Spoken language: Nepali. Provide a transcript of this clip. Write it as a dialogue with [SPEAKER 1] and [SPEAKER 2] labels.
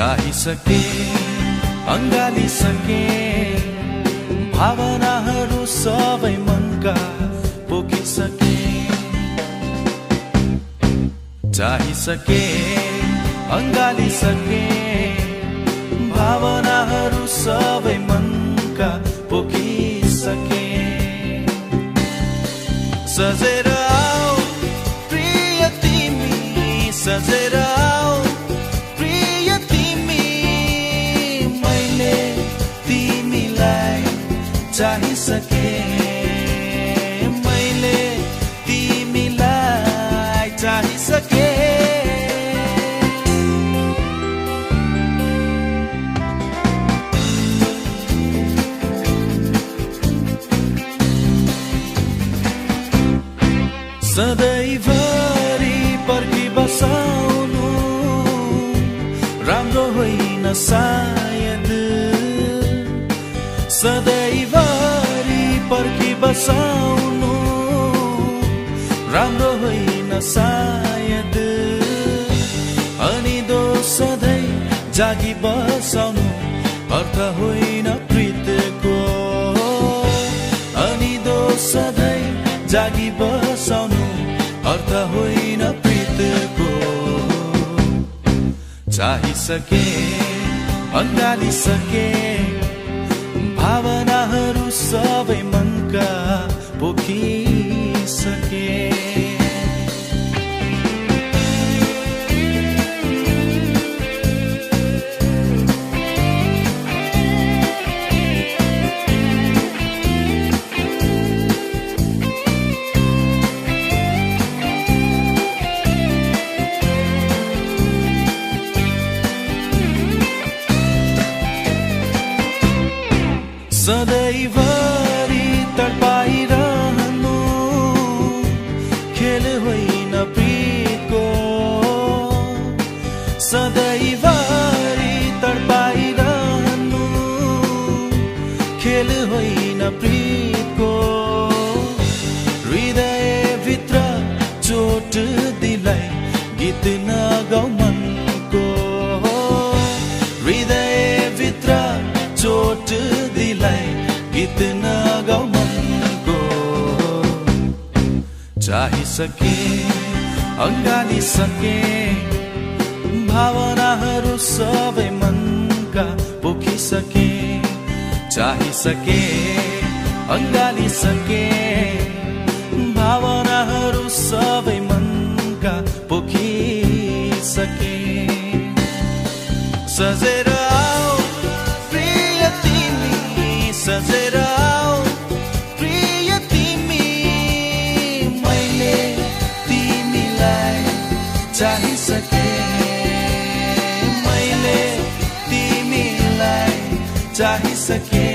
[SPEAKER 1] चाहिसके अङ्गालिसके भावनाहरू सबै मनका पोखिसके चाहिसके अङ्गालिसके भावनाहरू सबै मनका पोखिसके सजेर आऊ प्रिय तिमी सजेर आऊ प्रिय तिमी मैले तिमीलाई चाहिसके मैले तिमीलाई चाहिसके सधैँभरि पर्खी बसाउनु राम्रो होइन सायद सधैँभरि पर्खी बसाउनु राम्रो होइन सायद अनि दो सधैँ जागी बसाउनु अर्थ होइन प्रीतको अनि दो सधैँ जागी बसाउनु अर्थ होइन प्रीतको चाहिसके अङ्गालिसके भावनाहरू सबै मनका पोखिसके सधैँभरि तडपाइरहनु खेल होइन प्रीतको सधैँभरि तडपाइरहनु खेल होइन प्रीतको हृदयभित्र चोट दिलाई गीत नगाउ मनको हृदयभित्र चोट गीत नगाउ मनको चाहिसके अङ्गालिसके भावनाहरू सबै मनका पोखिसके चाहिसके अङ्गालिसके भावनाहरू सबै मनका पोखिसके सजेर आऊ प्रिय तिमी सजेर आऊ प्रिय तिमी मैले तिमीलाई चाहिसके मैले तिमीलाई चाहिसके